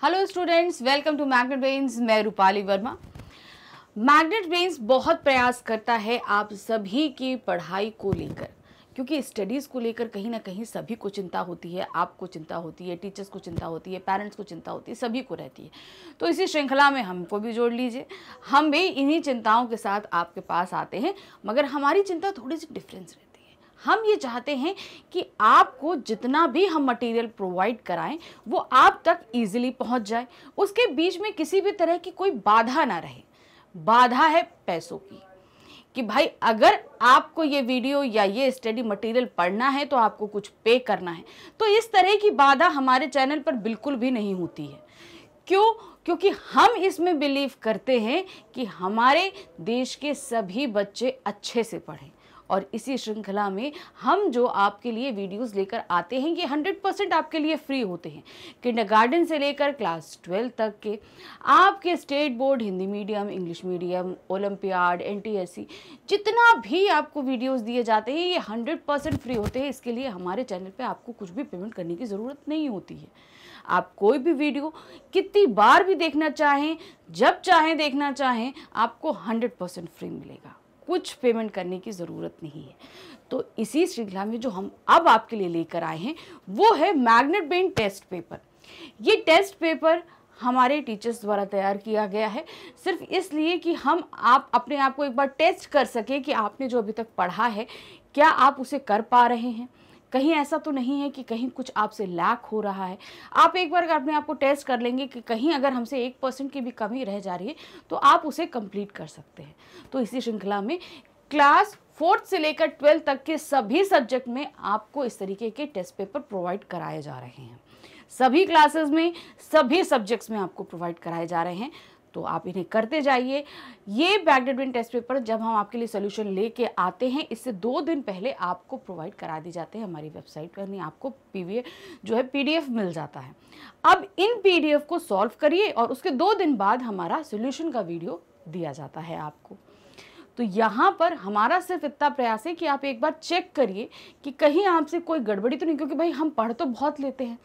Hello students, welcome to Magnet Brains. मैं Rupali Verma. Magnet brains बहुत प्रयास करता है आप सभी की पढ़ाई को लेकर, क्योंकि स्टडीज़ को लेकर कहीं ना कहीं सभी को चिंता होती है। आपको चिंता होती है, टीचर्स को चिंता होती है, पेरेंट्स को चिंता होती है, सभी को रहती है। तो इसी श्रृंखला में हमको भी जोड़ लीजिए। हम भी इन्हीं चिंताओं के साथ आपके पास आते हैं, मगर हमारी चिंता थोड़ी सी डिफरेंस रहती है। हम ये चाहते हैं कि आपको जितना भी हम मटेरियल प्रोवाइड कराएं वो आप तक इजीली पहुंच जाए, उसके बीच में किसी भी तरह की कोई बाधा ना रहे। बाधा है पैसों की, कि भाई अगर आपको ये वीडियो या ये स्टडी मटेरियल पढ़ना है तो आपको कुछ पे करना है। तो इस तरह की बाधा हमारे चैनल पर बिल्कुल भी नहीं होती है। क्यों? क्योंकि हम इसमें बिलीव करते हैं कि हमारे देश के सभी बच्चे अच्छे से पढ़ें, और इसी श्रृंखला में हम जो आपके लिए वीडियोस लेकर आते हैं ये 100% आपके लिए फ्री होते हैं। किंडरगार्टन से लेकर क्लास 12 तक के आपके state board, Hindi medium, English medium, olympiad, NTSC, जितना भी आपको वीडियोस दिए जाते हैं ये 100% फ्री होते हैं। इसके लिए हमारे चैनल पे आपको कुछ भी पेमेंट करने की ज़रूरत नहीं होती है। आप कोई भी वीडियो कितनी बार भी देखना चाहें, जब चाहें देखना चाहें, आपको 100% फ्री मिलेगा। कुछ पेमेंट करने की ज़रूरत नहीं है। तो इसी श्रृंखला में जो हम अब आपके लिए लेकर आए हैं वो है मैग्नेट ब्रेन टेस्ट पेपर। ये टेस्ट पेपर हमारे टीचर्स द्वारा तैयार किया गया है, सिर्फ इसलिए कि आप अपने आप को एक बार टेस्ट कर सकें कि आपने जो अभी तक पढ़ा है क्या आप उसे कर पा रहे हैं। कहीं ऐसा तो नहीं है कि कहीं कुछ आपसे लैक हो रहा है। आप एक बार अपने आप को टेस्ट कर लेंगे कि कहीं अगर हमसे 1% की भी कमी रह जा रही है तो आप उसे कंप्लीट कर सकते हैं। तो इसी श्रृंखला में क्लास 4 से लेकर 12 तक के सभी सब्जेक्ट में आपको इस तरीके के टेस्ट पेपर प्रोवाइड कराए जा रहे हैं। सभी क्लासेस में, सभी सब्जेक्ट्स में आपको प्रोवाइड कराए जा रहे हैं। तो आप इन्हें करते जाइए। ये मैग्नेट ब्रेन टेस्ट पेपर जब हम आपके लिए सोल्यूशन लेके आते हैं, इससे 2 दिन पहले आपको प्रोवाइड करा दी जाते हैं हमारी वेबसाइट पर। नहीं, आपको पीडीएफ मिल जाता है। अब इन पीडीएफ को सॉल्व करिए और उसके 2 दिन बाद हमारा सोल्यूशन का वीडियो दिया जाता है आपको। तो यहाँ पर हमारा सिर्फ इतना प्रयास है कि आप एक बार चेक करिए कि कहीं आपसे कोई गड़बड़ी तो नहीं, क्योंकि भाई हम पढ़ तो बहुत लेते हैं,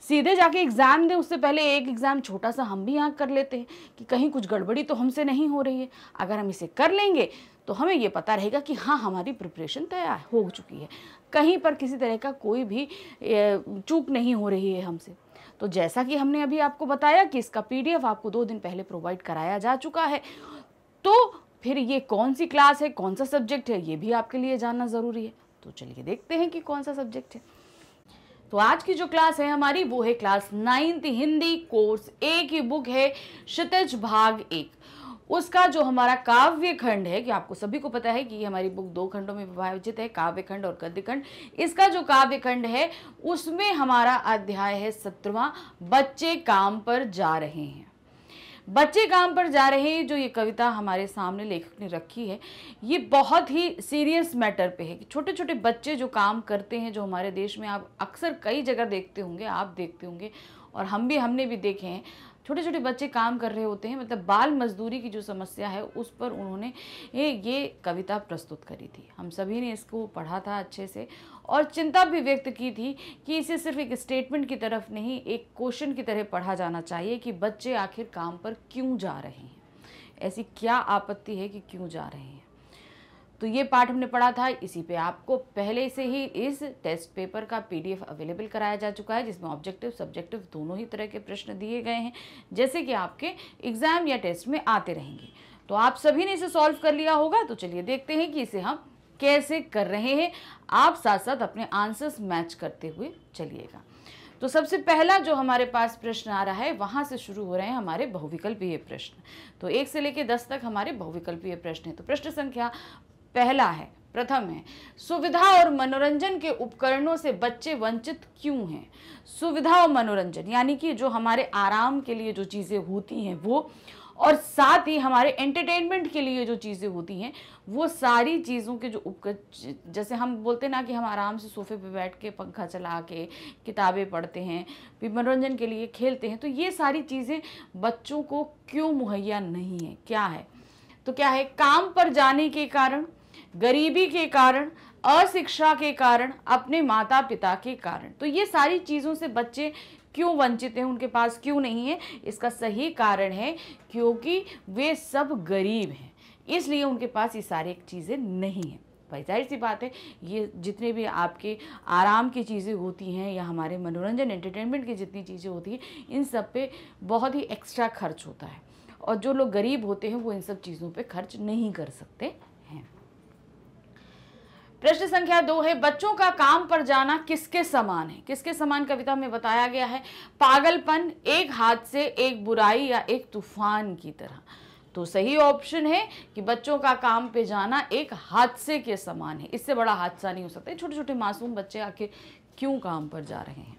सीधे जाके एग्ज़ाम दें उससे पहले एक एग्ज़ाम छोटा सा हम भी यहाँ कर लेते हैं कि कहीं कुछ गड़बड़ी तो हमसे नहीं हो रही है। अगर हम इसे कर लेंगे तो हमें ये पता रहेगा कि हाँ, हमारी प्रिपरेशन तैयार हो चुकी है, कहीं पर किसी तरह का कोई भी चूक नहीं हो रही है हमसे। तो जैसा कि हमने अभी आपको बताया कि इसका पीडीएफ आपको 2 दिन पहले प्रोवाइड कराया जा चुका है, तो फिर ये कौन सी क्लास है, कौन सा सब्जेक्ट है, ये भी आपके लिए जानना ज़रूरी है। तो चलिए देखते हैं कि कौन सा सब्जेक्ट है। तो आज की जो क्लास है हमारी वो है क्लास 9th हिंदी कोर्स ए की बुक है क्षितिज भाग 1। उसका जो हमारा काव्य खंड है, कि आपको सभी को पता है कि ये हमारी बुक 2 खंडों में विभाजित है, काव्य खंड और गद्य खंड। इसका जो काव्य खंड है उसमें हमारा अध्याय है 17वां, बच्चे काम पर जा रहे हैं। बच्चे काम पर जा रहे हैं, जो ये कविता हमारे सामने लेखक ने रखी है, ये बहुत ही सीरियस मैटर पे है कि छोटे छोटे बच्चे जो काम करते हैं, जो हमारे देश में आप अक्सर कई जगह देखते होंगे, आप देखते होंगे और हमने भी देखे हैं। छोटे छोटे बच्चे काम कर रहे होते हैं, मतलब बाल मजदूरी की जो समस्या है उस पर उन्होंने ये कविता प्रस्तुत करी थी। हम सभी ने इसको पढ़ा था अच्छे से और चिंता भी व्यक्त की थी कि इसे सिर्फ एक स्टेटमेंट की तरफ नहीं, एक क्वेश्चन की तरह पढ़ा जाना चाहिए कि बच्चे आखिर काम पर क्यों जा रहे हैं, ऐसी क्या आपत्ति है कि क्यों जा रहे हैं। तो ये पाठ हमने पढ़ा था। इसी पे आपको पहले से ही इस टेस्ट पेपर का पीडीएफ अवेलेबल कराया जा चुका है, जिसमें ऑब्जेक्टिव सब्जेक्टिव दोनों ही तरह के प्रश्न दिए गए हैं, जैसे कि आपके एग्जाम या टेस्ट में आते रहेंगे। तो आप सभी ने इसे सॉल्व कर लिया होगा। तो चलिए देखते हैं कि इसे हम कैसे कर रहे हैं। आप साथ साथ अपने आंसर्स मैच करते हुए चलिएगा। तो सबसे पहला जो हमारे पास प्रश्न आ रहा है, वहां से शुरू हो रहे हैं हमारे बहुविकल्पीय प्रश्न। तो 1 से लेकर 10 तक हमारे बहुविकल्पीय प्रश्न है। तो प्रश्न संख्या प्रथम है, सुविधा और मनोरंजन के उपकरणों से बच्चे वंचित क्यों हैं। सुविधा और मनोरंजन यानी कि जो हमारे आराम के लिए जो चीज़ें होती हैं वो, और साथ ही हमारे एंटरटेनमेंट के लिए जो चीज़ें होती हैं वो सारी चीज़ों के जो उपकरण, जैसे हम बोलते हैं ना कि हम आराम से सोफे पे बैठ के पंखा चला के किताबें पढ़ते हैं, फिर मनोरंजन के लिए खेलते हैं, तो ये सारी चीज़ें बच्चों को क्यों मुहैया नहीं है, क्या है। तो क्या है, काम पर जाने के कारण, गरीबी के कारण, अशिक्षा के कारण, अपने माता पिता के कारण। तो ये सारी चीज़ों से बच्चे क्यों वंचित हैं, उनके पास क्यों नहीं है? इसका सही कारण है क्योंकि वे सब गरीब हैं, इसलिए उनके पास ये सारी चीज़ें नहीं हैं। भाई जाहिर सी बात है, ये जितने भी आपके आराम की चीज़ें होती हैं या हमारे मनोरंजन एंटरटेनमेंट की जितनी चीज़ें होती हैं, इन सब पे बहुत ही एक्स्ट्रा खर्च होता है, और जो लोग गरीब होते हैं वो इन सब चीज़ों पे खर्च नहीं कर सकते हैं। प्रश्न संख्या 2 है, बच्चों का काम पर जाना किसके समान है? किसके समान कविता में बताया गया है? पागलपन, एक हादसे, एक बुराई या एक तूफान की तरह। तो सही ऑप्शन है कि बच्चों का काम पे जाना एक हादसे के समान है, इससे बड़ा हादसा नहीं हो सकता। छोटे छोटे मासूम बच्चे आके क्यों काम पर जा रहे हैं?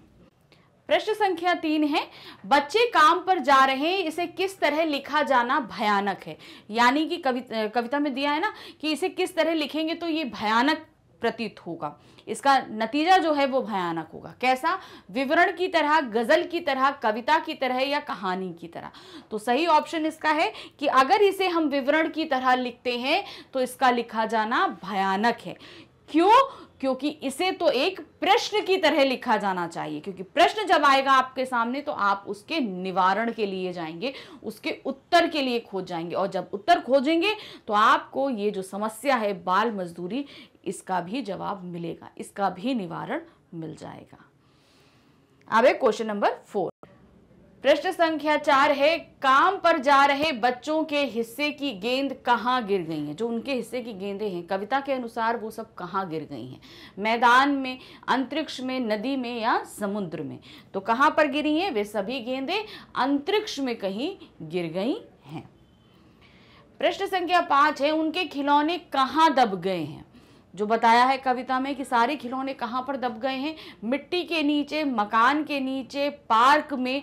प्रश्न संख्या 3 है, बच्चे काम पर जा रहे हैं, इसे किस तरह लिखा जाना भयानक है? यानी कि कविता में दिया है ना कि इसे किस तरह लिखेंगे तो ये भयानक प्रतीत होगा, इसका नतीजा जो है वो भयानक होगा। कैसा? विवरण की तरह, गजल की तरह, कविता की तरह या कहानी की तरह। तो सही ऑप्शन इसका है कि अगर इसे हम विवरण की तरह लिखते हैं तो इसका लिखा जाना भयानक है। क्यों? क्योंकि इसे तो एक प्रश्न की तरह लिखा जाना चाहिए, क्योंकि प्रश्न जब आएगा आपके सामने तो आप उसके निवारण के लिए जाएंगे, उसके उत्तर के लिए खोज जाएंगे, और जब उत्तर खोजेंगे तो आपको ये जो समस्या है बाल मजदूरी, इसका भी जवाब मिलेगा, इसका भी निवारण मिल जाएगा। अब है क्वेश्चन नंबर 4। प्रश्न संख्या 4 है, काम पर जा रहे बच्चों के हिस्से की गेंद कहाँ गिर गई है? जो उनके हिस्से की गेंदें हैं कविता के अनुसार वो सब कहाँ गिर गई हैं? मैदान में, अंतरिक्ष में, नदी में या समुद्र में? तो कहाँ पर गिरी हैं? वे सभी गेंदें अंतरिक्ष में कहीं गिर गई हैं। प्रश्न संख्या 5 है, उनके खिलौने कहाँ दब गए हैं? जो बताया है कविता में कि सारे खिलौने कहाँ पर दब गए हैं? मिट्टी के नीचे, मकान के नीचे, पार्क में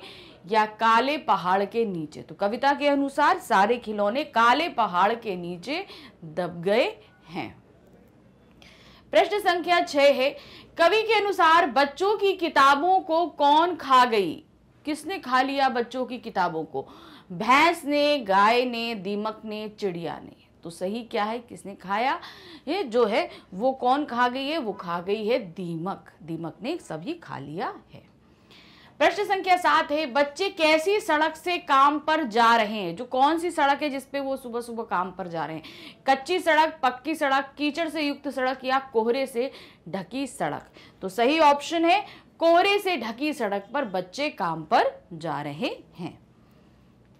या काले पहाड़ के नीचे? तो कविता के अनुसार सारे खिलौने काले पहाड़ के नीचे दब गए हैं। प्रश्न संख्या 6 है, कवि के अनुसार बच्चों की किताबों को कौन खा गई? किसने खा लिया बच्चों की किताबों को? भैंस ने, गाय ने, दीमक ने, चिड़िया ने? तो सही क्या है, किसने खाया? ये जो है वो कौन खा गई है? वो खा गई है दीमक। दीमक ने सभी खा लिया है। प्रश्न संख्या 7 है, बच्चे कैसी सड़क से काम पर जा रहे हैं? जो कौन सी सड़क है जिसपे वो सुबह सुबह काम पर जा रहे हैं? कच्ची सड़क, पक्की सड़क, कीचड़ से युक्त सड़क या कोहरे से ढकी सड़क? तो सही ऑप्शन है कोहरे से ढकी सड़क पर बच्चे काम पर जा रहे हैं।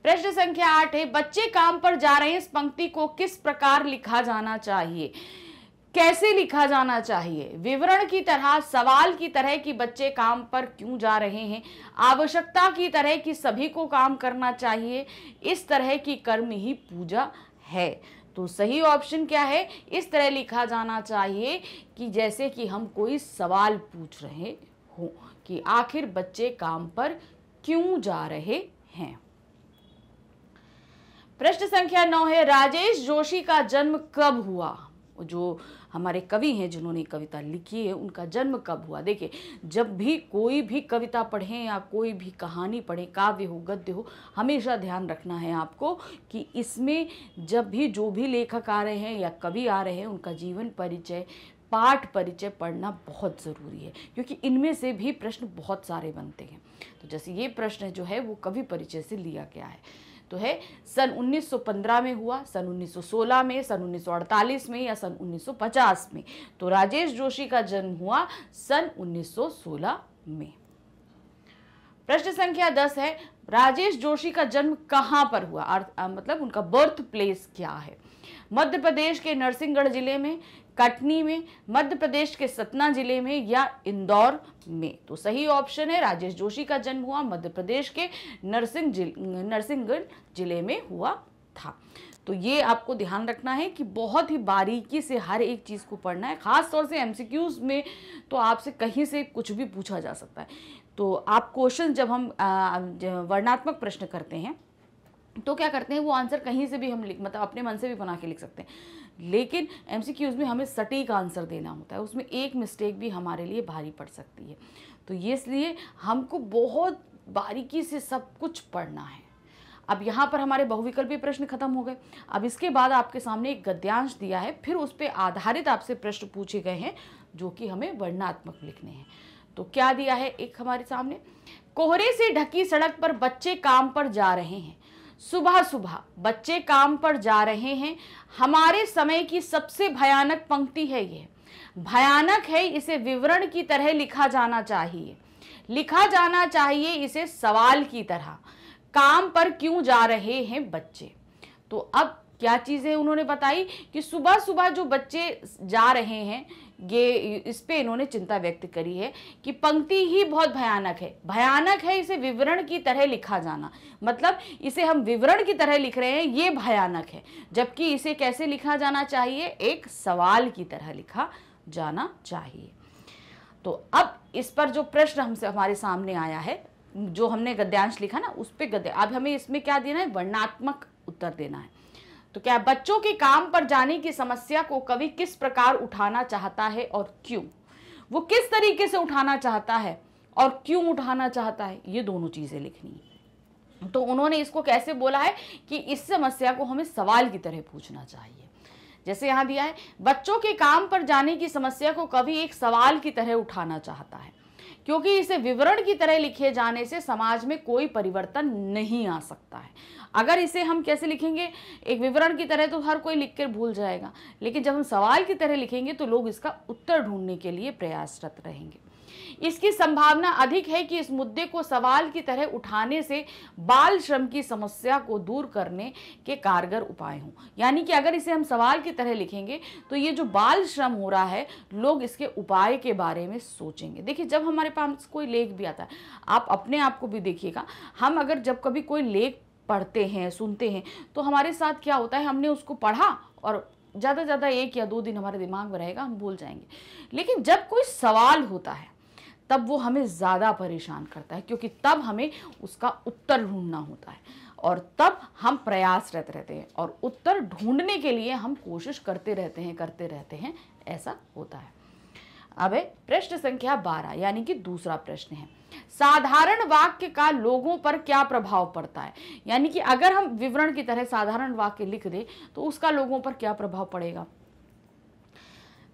प्रश्न संख्या 8 है, बच्चे काम पर जा रहे हैं, इस पंक्ति को किस प्रकार लिखा जाना चाहिए? कैसे लिखा जाना चाहिए? विवरण की तरह, सवाल की तरह कि बच्चे काम पर क्यों जा रहे हैं, आवश्यकता की तरह कि सभी को काम करना चाहिए, इस तरह की कर्म ही पूजा है? तो सही ऑप्शन क्या है? इस तरह लिखा जाना चाहिए कि जैसे कि हम कोई सवाल पूछ रहे हो कि आखिर बच्चे काम पर क्यों जा रहे हैं। प्रश्न संख्या 9 है, राजेश जोशी का जन्म कब हुआ? जो हमारे कवि हैं जिन्होंने कविता लिखी है उनका जन्म कब हुआ? देखिए, जब भी कोई भी कविता पढ़ें या कोई भी कहानी पढ़ें, काव्य हो, गद्य हो, हमेशा ध्यान रखना है आपको कि इसमें जब भी जो भी लेखक आ रहे हैं या कवि आ रहे हैं उनका जीवन परिचय, पाठ परिचय पढ़ना बहुत ज़रूरी है, क्योंकि इनमें से भी प्रश्न बहुत सारे बनते हैं। तो जैसे ये प्रश्न जो है वो कवि परिचय से लिया गया है, तो है सन 1915 में हुआ, सन 1916 में, सन 1948 में या सन 1950 में? तो राजेश जोशी का जन्म हुआ सन 1916 में। प्रश्न संख्या 10 है, राजेश जोशी का जन्म कहाँ पर हुआ? मतलब उनका बर्थ प्लेस क्या है? मध्य प्रदेश के नरसिंहगढ़ जिले में, कटनी में, मध्य प्रदेश के सतना जिले में या इंदौर में? तो सही ऑप्शन है राजेश जोशी का जन्म हुआ मध्य प्रदेश के नरसिंहगढ़ जिले में हुआ था। तो ये आपको ध्यान रखना है कि बहुत ही बारीकी से हर एक चीज़ को पढ़ना है, खास तौर से एमसीक्यूज में तो आपसे कहीं से कुछ भी पूछा जा सकता है। तो आप क्वेश्चन जब हम वर्णात्मक प्रश्न करते हैं तो क्या करते हैं, वो आंसर कहीं से भी हम मतलब अपने मन से भी बना के लिख सकते हैं, लेकिन एमसीक्यूज में हमें सटीक आंसर देना होता है, उसमें एक मिस्टेक भी हमारे लिए भारी पड़ सकती है। तो ये इसलिए हमको बहुत बारीकी से सब कुछ पढ़ना है। अब यहाँ पर हमारे बहुविकल्पी प्रश्न खत्म हो गए। अब इसके बाद आपके सामने एक गद्यांश दिया है, फिर उस पर आधारित आपसे प्रश्न पूछे गए हैं जो कि हमें वर्णात्मक लिखने हैं। तो क्या दिया है एक हमारे सामने, कोहरे से ढकी सड़क पर बच्चे काम पर जा रहे हैं। सुबह सुबह बच्चे काम पर जा रहे हैं। हमारे समय की सबसे भयानक पंक्ति है ये। भयानक है, इसे विवरण की तरह लिखा जाना चाहिए। लिखा जाना चाहिए इसे सवाल की तरह। काम पर क्यों जा रहे हैं बच्चे? तो अब क्या चीज़ें उन्होंने बताई कि सुबह सुबह जो बच्चे जा रहे हैं, ये इस पे इन्होंने चिंता व्यक्त करी है कि पंक्ति ही बहुत भयानक है। भयानक है, इसे विवरण की तरह लिखा जाना, मतलब इसे हम विवरण की तरह लिख रहे हैं, ये भयानक है। जबकि इसे कैसे लिखा जाना चाहिए? एक सवाल की तरह लिखा जाना चाहिए। तो अब इस पर जो प्रश्न हमसे हमारे सामने आया है, जो हमने गद्यांश लिखा ना, उस पे गद्य, अब हमें इसमें क्या देना है? वर्णनात्मक उत्तर देना है। तो क्या बच्चों के काम पर जाने की समस्या को कवि किस प्रकार उठाना चाहता है और क्यों? वो किस तरीके से उठाना चाहता है और क्यों उठाना चाहता है, ये दोनों चीजें लिखनी है। तो उन्होंने इसको कैसे बोला है कि इस समस्या को हमें सवाल की तरह पूछना चाहिए। जैसे यहां दिया है, बच्चों के काम पर जाने की समस्या को कवि एक सवाल की तरह उठाना चाहता है, क्योंकि इसे विवरण की तरह लिखे जाने से समाज में कोई परिवर्तन नहीं आ सकता है। अगर इसे हम कैसे लिखेंगे? एक विवरण की तरह तो हर कोई लिख कर भूल जाएगा, लेकिन जब हम सवाल की तरह लिखेंगे तो लोग इसका उत्तर ढूंढने के लिए प्रयासरत रहेंगे। इसकी संभावना अधिक है कि इस मुद्दे को सवाल की तरह उठाने से बाल श्रम की समस्या को दूर करने के कारगर उपाय हों। यानी कि अगर इसे हम सवाल की तरह लिखेंगे तो ये जो बाल श्रम हो रहा है, लोग इसके उपाय के बारे में सोचेंगे। देखिए, जब हमारे पास कोई लेख भी आता है, आप अपने आप को भी देखिएगा, हम अगर जब कभी कोई लेख पढ़ते हैं, सुनते हैं, तो हमारे साथ क्या होता है? हमने उसको पढ़ा और ज़्यादा से ज़्यादा 1 या 2 दिन हमारे दिमाग में रहेगा, हम भूल जाएंगे। लेकिन जब कोई सवाल होता है तब वो हमें ज़्यादा परेशान करता है, क्योंकि तब हमें उसका उत्तर ढूंढना होता है और तब हम प्रयासरत रहते हैं और उत्तर ढूंढने के लिए हम कोशिश करते रहते हैं, ऐसा होता है। अब है प्रश्न संख्या 12, यानी कि दूसरा प्रश्न है, साधारण वाक्य का लोगों पर क्या प्रभाव पड़ता है? यानी कि अगर हम विवरण की तरह साधारण वाक्य लिख दें तो उसका लोगों पर क्या प्रभाव पड़ेगा?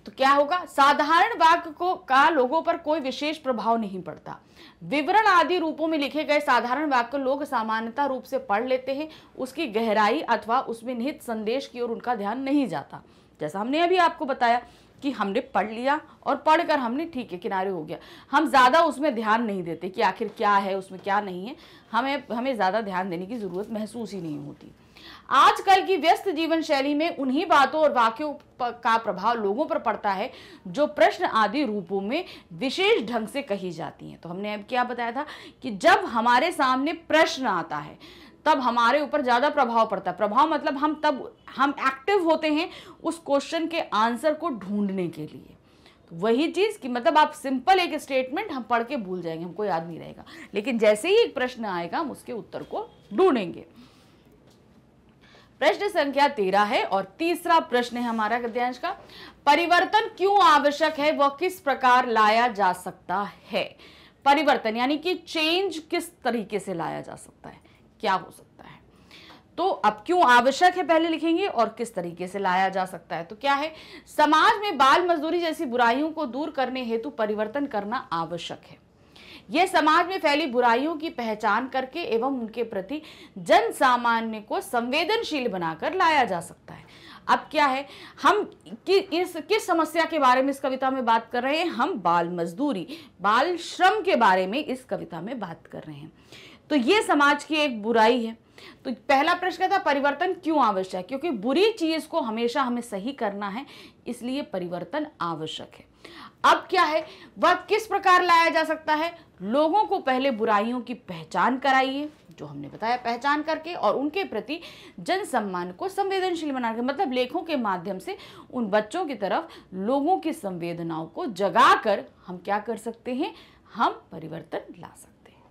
तो क्या होगा? साधारण वाक्य का लोगों पर कोई विशेष प्रभाव नहीं पड़ता। विवरण आदि रूपों में लिखे गए साधारण वाक्य लोग सामान्यतः रूप से पढ़ लेते हैं, उसकी गहराई अथवा उसमें निहित संदेश की ओर उनका ध्यान नहीं जाता। जैसा हमने अभी आपको बताया कि हमने पढ़ लिया और पढ़कर हमने ठीक है किनारे हो गया, हम ज़्यादा उसमें ध्यान नहीं देते कि आखिर क्या है उसमें, क्या नहीं है, हमें ज़्यादा ध्यान देने की ज़रूरत महसूस ही नहीं होती। आजकल की व्यस्त जीवन शैली में उन्हीं बातों और वाक्यों का प्रभाव लोगों पर पड़ता है जो प्रश्न आदि रूपों में विशेष ढंग से कही जाती हैं। तो हमने अब क्या बताया था कि जब हमारे सामने प्रश्न आता है तब हमारे ऊपर ज़्यादा प्रभाव पड़ता है। प्रभाव मतलब हम एक्टिव होते हैं उस क्वेश्चन के आंसर को ढूंढने के लिए। तो वही चीज़ कि मतलब आप सिंपल एक स्टेटमेंट हम पढ़ के भूल जाएंगे, हमको याद नहीं रहेगा, लेकिन जैसे ही एक प्रश्न आएगा हम उसके उत्तर को ढूंढेंगे। प्रश्न संख्या 13 है और तीसरा प्रश्न है हमारा गद्यांश का, परिवर्तन क्यों आवश्यक है, वह किस प्रकार लाया जा सकता है? परिवर्तन यानी कि चेंज किस तरीके से लाया जा सकता है, क्या हो सकता है? तो अब क्यों आवश्यक है पहले लिखेंगे और किस तरीके से लाया जा सकता है। तो क्या है? समाज में बाल मजदूरी जैसी बुराइयों को दूर करने हेतु परिवर्तन करना आवश्यक है। यह समाज में फैली बुराइयों की पहचान करके एवं उनके प्रति जन सामान्य को संवेदनशील बनाकर लाया जा सकता है। अब क्या है, हम किस समस्या के बारे में इस कविता में बात कर रहे हैं? हम बाल मजदूरी, बाल श्रम के बारे में इस कविता में बात कर रहे हैं। तो ये समाज की एक बुराई है। तो पहला प्रश्न था परिवर्तन क्यों आवश्यक? क्योंकि बुरी चीज को हमेशा हमें सही करना है, इसलिए परिवर्तन आवश्यक है। अब क्या है, वह किस प्रकार लाया जा सकता है? लोगों को पहले बुराइयों की पहचान कराइए, जो हमने बताया, पहचान करके और उनके प्रति जन सम्मान को संवेदनशील बनाकर, मतलब लेखों के माध्यम से उन बच्चों की तरफ लोगों की संवेदनाओं को जगाकर हम क्या कर सकते हैं? हम परिवर्तन ला सकते हैं।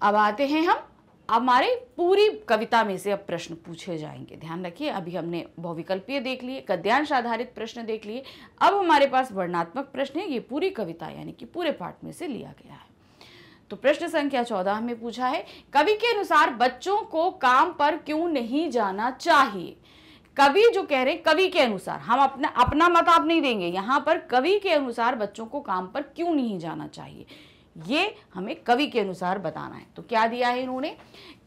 अब आते हैं हम हमारे पूरी कविता में से अब प्रश्न पूछे जाएंगे। ध्यान रखिए, अभी हमने बहुविकल्पीय देख लिए, गद्यांश आधारित प्रश्न देख लिए, अब हमारे पास वर्णनात्मक प्रश्न है। ये पूरी कविता यानी कि पूरे पाठ में से लिया गया है। तो प्रश्न संख्या 14 में पूछा है, कवि के अनुसार बच्चों को काम पर क्यों नहीं जाना चाहिए? कवि जो कह रहे हैं, कवि के अनुसार, हम अपना मत आप नहीं देंगे, यहाँ पर कवि के अनुसार बच्चों को काम पर क्यों नहीं जाना चाहिए, ये हमें कवि के अनुसार बताना है। तो क्या दिया है इन्होंने,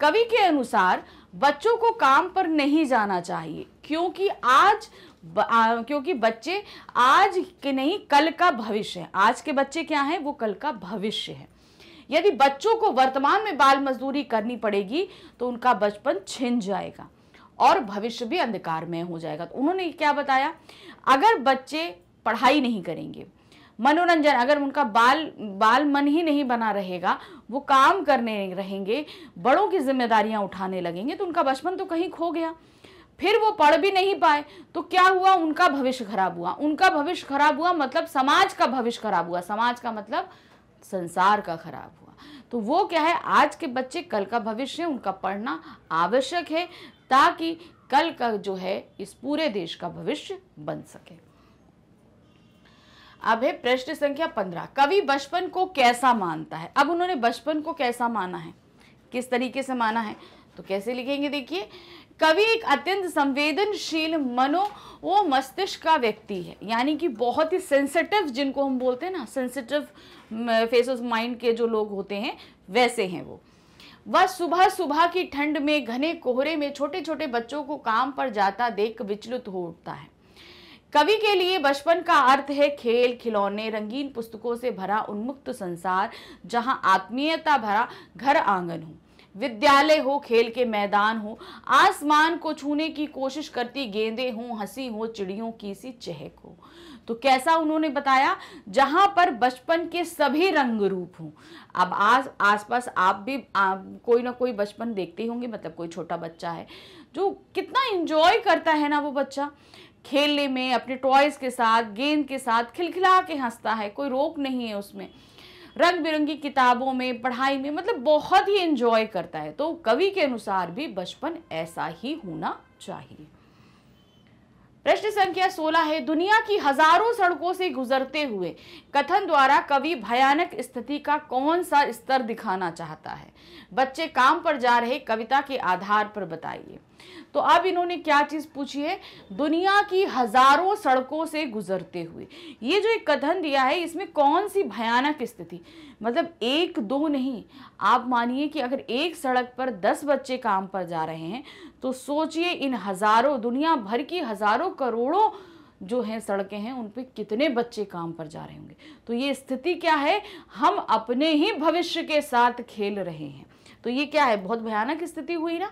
कवि के अनुसार बच्चों को काम पर नहीं जाना चाहिए क्योंकि बच्चे आज के नहीं कल का भविष्य है। आज के बच्चे क्या हैं, वो कल का भविष्य है। यदि बच्चों को वर्तमान में बाल मजदूरी करनी पड़ेगी तो उनका बचपन छिन जाएगा और भविष्य भी अंधकारमय हो जाएगा। तो उन्होंने क्या बताया, अगर बच्चे पढ़ाई नहीं करेंगे, मनोरंजन, अगर उनका बाल मन ही नहीं बना रहेगा, वो काम करने रहेंगे, बड़ों की जिम्मेदारियां उठाने लगेंगे, तो उनका बचपन तो कहीं खो गया। फिर वो पढ़ भी नहीं पाए तो क्या हुआ, उनका भविष्य खराब हुआ। उनका भविष्य खराब हुआ मतलब समाज का भविष्य खराब हुआ। समाज का मतलब संसार का खराब हुआ। तो वो क्या है, आज के बच्चे कल का भविष्य है, उनका पढ़ना आवश्यक है ताकि कल का जो है इस पूरे देश का भविष्य बन सके। अब है प्रश्न संख्या 15, कवि बचपन को कैसा मानता है। अब उन्होंने बचपन को कैसा माना है, किस तरीके से माना है, तो कैसे लिखेंगे, देखिए, कवि एक अत्यंत संवेदनशील मनो वो मस्तिष्क का व्यक्ति है, यानी कि बहुत ही सेंसिटिव, जिनको हम बोलते हैं ना सेंसिटिव फेस ऑफ माइंड के जो लोग होते हैं वैसे हैं वो। वह सुबह सुबह की ठंड में घने कोहरे में छोटे छोटे बच्चों को काम पर जाता देख विचलित हो उठता है। कवि के लिए बचपन का अर्थ है खेल खिलौने, रंगीन पुस्तकों से भरा उन्मुक्त संसार, जहां आत्मीयता भरा घर आंगन हो, विद्यालय हो, खेल के मैदान हो, आसमान को छूने की कोशिश करती गेंदें हो, हंसी हो, चिड़ियों की सी चहक हो। तो कैसा उन्होंने बताया, जहां पर बचपन के सभी रंग रूप हों। अब आसपास आप भी कोई ना कोई बचपन देखते होंगे, मतलब कोई छोटा बच्चा है जो कितना एंजॉय करता है ना वो बच्चा, खेलने में अपने टॉयज के साथ, गेंद के साथ खिलखिला के हंसता है, कोई रोक नहीं है उसमें, रंग बिरंगी किताबों में, पढ़ाई में, मतलब बहुत ही एंजॉय करता है। तो कवि के अनुसार भी बचपन ऐसा ही होना चाहिए। प्रश्न संख्या 16 है, दुनिया की हजारों सड़कों से गुजरते हुए कथन द्वारा कवि भयानक स्थिति का कौन सा स्तर दिखाना चाहता है। बच्चे काम पर जा रहे, कविता के आधार पर बताइए। तो अब इन्होंने क्या चीज पूछी है, दुनिया की हजारों सड़कों से गुजरते हुए। ये जो एक कथन दिया है इसमें कौन सी भयानक स्थिति, मतलब एक दो नहीं, आप मानिए कि अगर एक सड़क पर 10 बच्चे काम पर जा रहे हैं तो सोचिए इन हजारों, दुनिया भर की हजारों करोड़ों जो हैं सड़कें हैं उन पे कितने बच्चे काम पर जा रहे होंगे। तो ये स्थिति क्या है, हम अपने ही भविष्य के साथ खेल रहे हैं। तो ये क्या है, बहुत भयानक स्थिति हुई ना।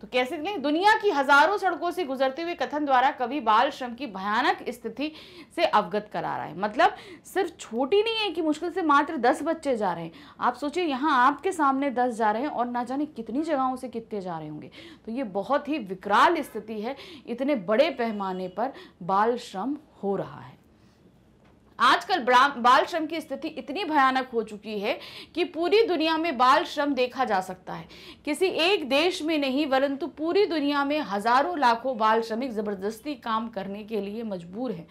तो कैसे लिखें, दुनिया की हजारों सड़कों से गुजरते हुए कथन द्वारा कवि बाल श्रम की भयानक स्थिति से अवगत करा रहा है। मतलब सिर्फ छोटी नहीं है कि मुश्किल से मात्र 10 बच्चे जा रहे हैं, आप सोचिए यहाँ आपके सामने 10 जा रहे हैं और ना जाने कितनी जगहों से कितने जा रहे होंगे। तो ये बहुत ही विकराल स्थिति है, इतने बड़े पैमाने पर बाल श्रम हो रहा है। आजकल बाल श्रम की स्थिति इतनी भयानक हो चुकी है कि पूरी दुनिया में बाल श्रम देखा जा सकता है। किसी एक देश में नहीं परंतु पूरी दुनिया में हजारों लाखों बाल श्रमिक जबरदस्ती काम करने के लिए मजबूर हैं।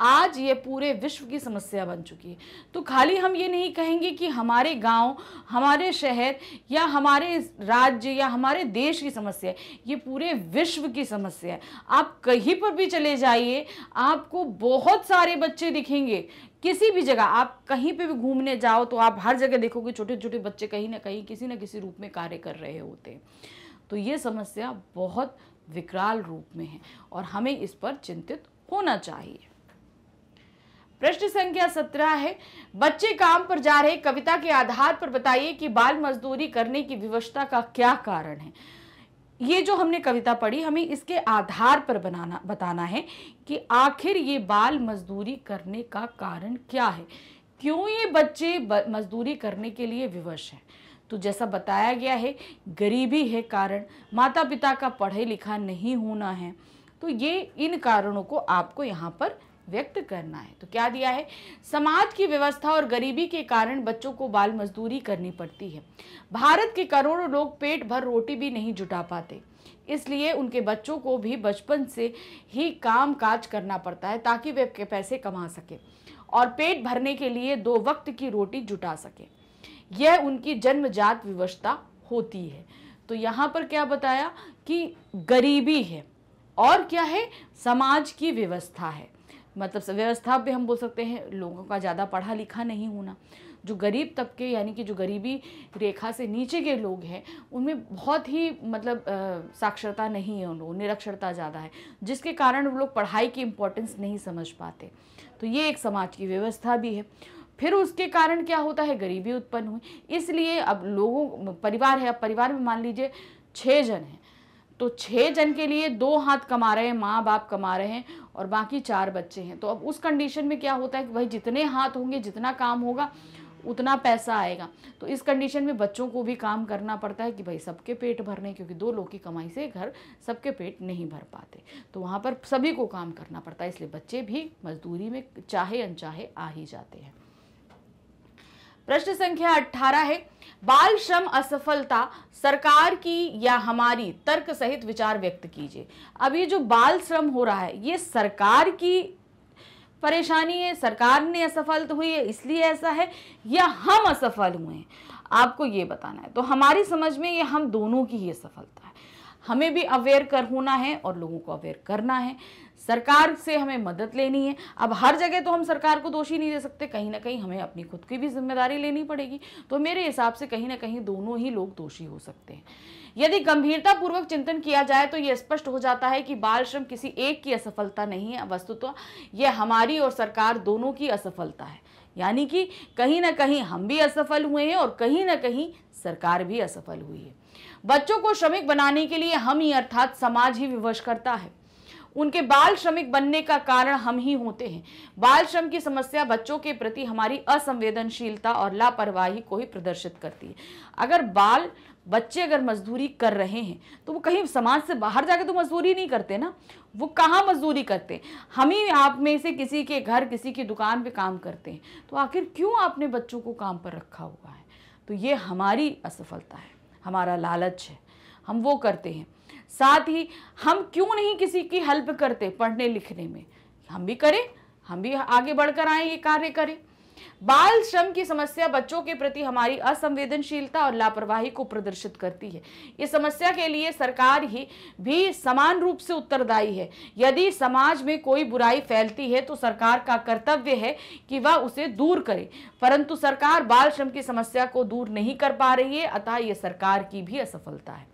आज ये पूरे विश्व की समस्या बन चुकी है। तो खाली हम ये नहीं कहेंगे कि हमारे गांव, हमारे शहर या हमारे राज्य या हमारे देश की समस्या है, ये पूरे विश्व की समस्या है। आप कहीं पर भी चले जाइए, आपको बहुत सारे बच्चे दिखेंगे। किसी भी जगह आप कहीं पे भी घूमने जाओ तो आप हर जगह देखोगे छोटे छोटे बच्चे कहीं ना कहीं किसी न किसी रूप में कार्य कर रहे होते हैं। तो ये समस्या बहुत विकराल रूप में है और हमें इस पर चिंतित होना चाहिए। प्रश्न संख्या 17 है, बच्चे काम पर जा रहे, कविता के आधार पर बताइए कि बाल मजदूरी करने की विवशता का क्या कारण है। ये जो हमने कविता पढ़ी, हमें इसके आधार पर बताना है कि आखिर ये बाल मजदूरी करने का कारण क्या है, क्यों ये बच्चे मजदूरी करने के लिए विवश हैं। तो जैसा बताया गया है, गरीबी है कारण, माता पिता का पढ़े लिखा नहीं होना है। तो ये इन कारणों को आपको यहाँ पर व्यक्त करना है। तो क्या दिया है, समाज की व्यवस्था और गरीबी के कारण बच्चों को बाल मजदूरी करनी पड़ती है। भारत के करोड़ों लोग पेट भर रोटी भी नहीं जुटा पाते, इसलिए उनके बच्चों को भी बचपन से ही काम काज करना पड़ता है ताकि वे पैसे कमा सके और पेट भरने के लिए 2 वक्त की रोटी जुटा सके। यह उनकी जन्मजात विवशता होती है। तो यहाँ पर क्या बताया कि गरीबी है और क्या है, समाज की व्यवस्था है। मतलब व्यवस्था भी हम बोल सकते हैं लोगों का ज़्यादा पढ़ा लिखा नहीं होना। जो गरीब तबके यानी कि जो गरीबी रेखा से नीचे के लोग हैं उनमें बहुत ही मतलब साक्षरता नहीं है, उन लोगों निरक्षरता ज़्यादा है, जिसके कारण वो लोग पढ़ाई की इम्पोर्टेंस नहीं समझ पाते। तो ये एक समाज की व्यवस्था भी है। फिर उसके कारण क्या होता है, गरीबी उत्पन्न हुई। इसलिए अब लोगों परिवार है, अब परिवार में मान लीजिए 6 जन हैं, तो 6 जन के लिए 2 हाथ कमा रहे हैं, माँ बाप कमा रहे हैं और बाकी 4 बच्चे हैं। तो अब उस कंडीशन में क्या होता है कि भाई जितने हाथ होंगे, जितना काम होगा उतना पैसा आएगा। तो इस कंडीशन में बच्चों को भी काम करना पड़ता है कि भाई सबके पेट भरने, क्योंकि 2 लोग की कमाई से घर सबके पेट नहीं भर पाते, तो वहाँ पर सभी को काम करना पड़ता है। इसलिए बच्चे भी मजदूरी में चाहे अनचाहे आ ही जाते हैं। प्रश्न संख्या 18 है, बाल श्रम असफलता सरकार की या हमारी, तर्क सहित विचार व्यक्त कीजिए। अब ये जो बाल श्रम हो रहा है ये सरकार की परेशानी है, सरकार ने असफल हुई है इसलिए ऐसा है, या हम असफल हुए हैं, आपको ये बताना है। तो हमारी समझ में ये हम दोनों की ही असफलता है। हमें भी अवेयर कर होना है और लोगों को अवेयर करना है। सरकार से हमें मदद लेनी है। अब हर जगह तो हम सरकार को दोषी नहीं दे सकते, कहीं ना कहीं हमें अपनी खुद की भी जिम्मेदारी लेनी पड़ेगी। तो मेरे हिसाब से कहीं ना कहीं दोनों ही लोग दोषी हो सकते हैं। यदि गंभीरता पूर्वक चिंतन किया जाए तो यह स्पष्ट हो जाता है कि बाल श्रम किसी एक की असफलता नहीं है, वस्तुतः यह हमारी और सरकार दोनों की असफलता है। यानी कि कहीं ना कहीं हम भी असफल हुए हैं और कहीं ना कहीं सरकार भी असफल हुई है। बच्चों को श्रमिक बनाने के लिए हम ही अर्थात समाज ही विवश करता है। उनके बाल श्रमिक बनने का कारण हम ही होते हैं। बाल श्रम की समस्या बच्चों के प्रति हमारी असंवेदनशीलता और लापरवाही को ही प्रदर्शित करती है। अगर बच्चे अगर मजदूरी कर रहे हैं तो वो कहीं समाज से बाहर जाके तो मजदूरी नहीं करते ना, वो कहाँ मजदूरी करते? हम ही आप में से किसी के घर, किसी की दुकान पे काम करते हैं। तो आखिर क्यों आपने बच्चों को काम पर रखा हुआ है? तो ये हमारी असफलता है, हमारा लालच है, हम वो करते हैं। साथ ही हम क्यों नहीं किसी की हेल्प करते पढ़ने लिखने में? हम भी करें, हम भी आगे बढ़कर आए, ये कार्य करें। बाल श्रम की समस्या बच्चों के प्रति हमारी असंवेदनशीलता और लापरवाही को प्रदर्शित करती है। इस समस्या के लिए सरकार ही भी समान रूप से उत्तरदायी है। यदि समाज में कोई बुराई फैलती है तो सरकार का कर्तव्य है कि वह उसे दूर करे, परंतु सरकार बाल श्रम की समस्या को दूर नहीं कर पा रही है, अतः यह सरकार की भी असफलता है।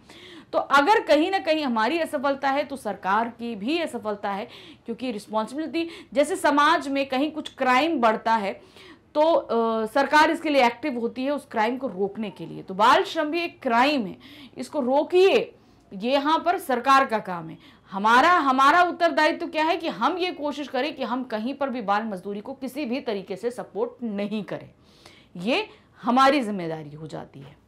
तो अगर कहीं ना कहीं हमारी असफलता है तो सरकार की भी असफलता है, क्योंकि रिस्पॉन्सिबिलिटी, जैसे समाज में कहीं कुछ क्राइम बढ़ता है तो सरकार इसके लिए एक्टिव होती है उस क्राइम को रोकने के लिए। तो बाल श्रम भी एक क्राइम है, इसको रोकिए, ये यहाँ पर सरकार का काम है। हमारा उत्तरदायित्व क्या है कि हम ये कोशिश करें कि हम कहीं पर भी बाल मजदूरी को किसी भी तरीके से सपोर्ट नहीं करें, ये हमारी जिम्मेदारी हो जाती है।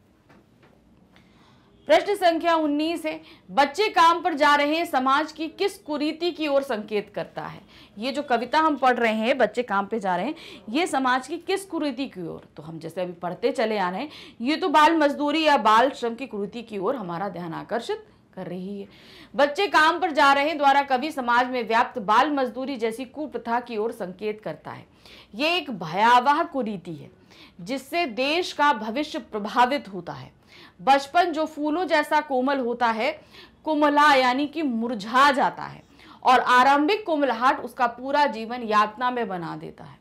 प्रश्न संख्या 19 है, बच्चे काम पर जा रहे हैं समाज की किस कुरीति की ओर संकेत करता है? ये जो कविता हम पढ़ रहे हैं, बच्चे काम पे जा रहे हैं, ये समाज की किस कुरीति की ओर? तो हम जैसे अभी पढ़ते चले आ रहे हैं, ये तो बाल मजदूरी या बाल श्रम की कुरीति की ओर हमारा ध्यान आकर्षित कर रही है। बच्चे काम पर जा रहे हैं द्वारा कवि समाज में व्याप्त बाल मजदूरी जैसी कुप्रथा की ओर संकेत करता है। ये एक भयावह कुरीति है जिससे देश का भविष्य प्रभावित होता है। बचपन जो फूलों जैसा कोमल होता है, कुमला यानी कि मुरझा जाता है, और आरंभिक कुमलाहट उसका पूरा जीवन यातना में बना देता है।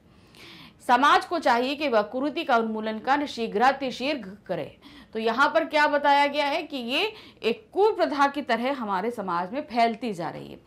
समाज को चाहिए कि वह कुरीति का उन्मूलन कर शीघ्रातिशीघ्र करे। तो यहाँ पर क्या बताया गया है कि ये एक कुप्रथा की तरह हमारे समाज में फैलती जा रही है।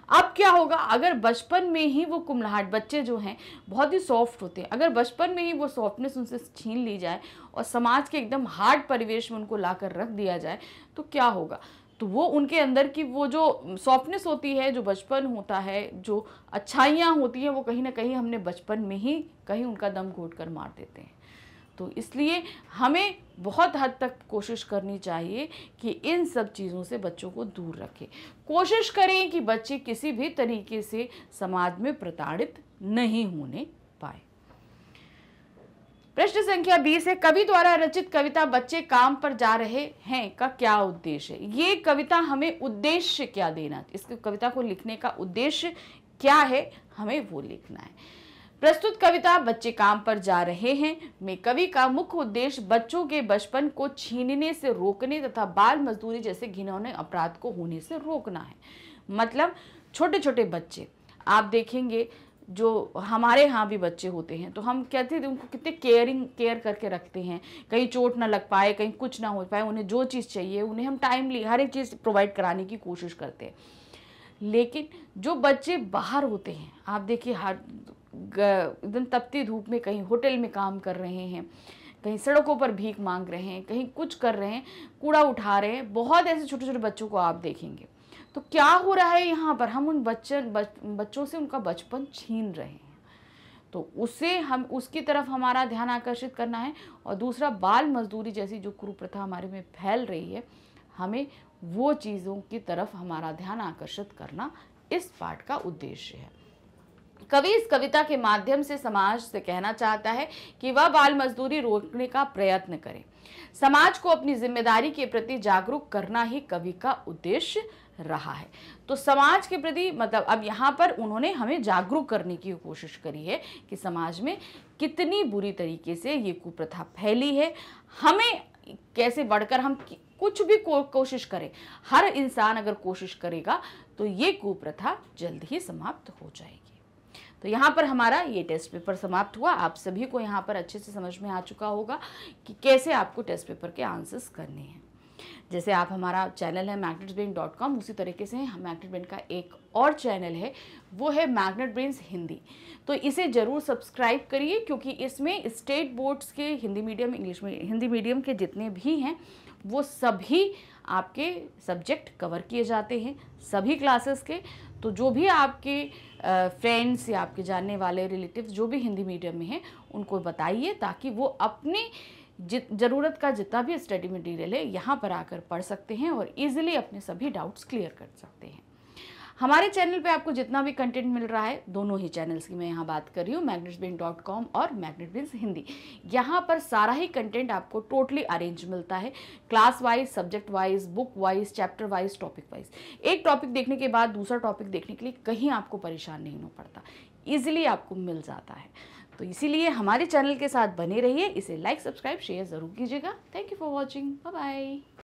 अब क्या होगा, अगर बचपन में ही वो कुमलाहट, बच्चे जो हैं बहुत ही सॉफ्ट होते हैं, अगर बचपन में ही वो सॉफ्टनेस उनसे छीन ली जाए और समाज के एकदम हार्ड परिवेश में उनको लाकर रख दिया जाए तो क्या होगा? तो वो उनके अंदर की वो जो सॉफ्टनेस होती है, जो बचपन होता है, जो अच्छाइयाँ होती हैं, वो कहीं ना कहीं हमने बचपन में ही कहीं उनका दम घोट कर मार देते हैं। तो इसलिए हमें बहुत हद तक कोशिश करनी चाहिए कि इन सब चीज़ों से बच्चों को दूर रखें। कोशिश करें कि बच्चे किसी भी तरीके से समाज में प्रताड़ित नहीं होने पाए। प्रश्न संख्या 20 है, कवि द्वारा रचित कविता बच्चे काम पर जा रहे हैं का क्या उद्देश्य है? ये कविता हमें उद्देश्य क्या देना, इस कविता को लिखने का उद्देश्य क्या है, हमें वो लिखना है। प्रस्तुत कविता बच्चे काम पर जा रहे हैं में कवि का मुख्य उद्देश्य बच्चों के बचपन को छीनने से रोकने तथा बाल मजदूरी जैसे घिनौने अपराध को होने से रोकना है। मतलब छोटे छोटे बच्चे आप देखेंगे जो हमारे यहाँ भी बच्चे होते हैं तो हम कहते हैं उनको कितने केयर करके रखते हैं, कहीं चोट ना लग पाए, कहीं कुछ ना हो पाए, उन्हें जो चीज़ चाहिए उन्हें हम टाइमली हर एक चीज़ प्रोवाइड कराने की कोशिश करते हैं। लेकिन जो बच्चे बाहर होते हैं, आप देखिए हर एकदम तपती धूप में कहीं होटल में काम कर रहे हैं, कहीं सड़कों पर भीख मांग रहे हैं, कहीं कुछ कर रहे हैं, कूड़ा उठा रहे हैं, बहुत ऐसे छोटे छोटे बच्चों को आप देखेंगे। तो क्या हो रहा है यहाँ पर, हम उन बच्चों से उनका बचपन छीन रहे हैं। तो उससे हम उसकी तरफ हमारा ध्यान आकर्षित करना है। और दूसरा, बाल मजदूरी जैसी जो कुप्रथा हमारे में फैल रही है, हमें वो चीज़ों की तरफ हमारा ध्यान आकर्षित करना इस पाठ का उद्देश्य है। कवि इस कविता के माध्यम से समाज से कहना चाहता है कि वह बाल मजदूरी रोकने का प्रयत्न करे। समाज को अपनी जिम्मेदारी के प्रति जागरूक करना ही कवि का उद्देश्य रहा है। तो समाज के प्रति मतलब अब यहाँ पर उन्होंने हमें जागरूक करने की कोशिश करी है कि समाज में कितनी बुरी तरीके से ये कुप्रथा फैली है, हमें कैसे बढ़कर हम कुछ भी कोशिश करें, हर इंसान अगर कोशिश करेगा तो ये कुप्रथा जल्द ही समाप्त हो जाएगी। तो यहाँ पर हमारा ये टेस्ट पेपर समाप्त हुआ। आप सभी को यहाँ पर अच्छे से समझ में आ चुका होगा कि कैसे आपको टेस्ट पेपर के आंसर्स करने हैं। जैसे आप हमारा चैनल है magnetbrain.com, उसी तरीके से मैग्नेट ब्रेन का एक और चैनल है, वो है मैग्नेट ब्रेन्स हिंदी। तो इसे ज़रूर सब्सक्राइब करिए, क्योंकि इसमें स्टेट बोर्ड्स के हिंदी मीडियम, इंग्लिश में हिंदी मीडियम के जितने भी हैं वो सभी आपके सब्जेक्ट कवर किए जाते हैं, सभी क्लासेस के। तो जो भी आपके फ्रेंड्स या आपके जानने वाले रिलेटिव्स जो भी हिंदी मीडियम में हैं उनको बताइए, ताकि वो अपनी ज़रूरत का जितना भी स्टडी मटेरियल है यहाँ पर आकर पढ़ सकते हैं और इजीली अपने सभी डाउट्स क्लियर कर सकते हैं। हमारे चैनल पे आपको जितना भी कंटेंट मिल रहा है, दोनों ही चैनल्स की मैं यहाँ बात कर रही हूँ, magnetbrain.com और मैग्नेट ब्रेन्स हिंदी, यहाँ पर सारा ही कंटेंट आपको टोटली अरेंज मिलता है, class wise, subject wise, book wise, chapter wise, topic wise. एक टॉपिक देखने के बाद दूसरा टॉपिक देखने के लिए कहीं आपको परेशान नहीं होना पड़ता, ईजिली आपको मिल जाता है। तो इसीलिए हमारे चैनल के साथ बने रहिए, इसे लाइक, सब्सक्राइब, शेयर ज़रूर कीजिएगा। Thank you for watching, bye bye.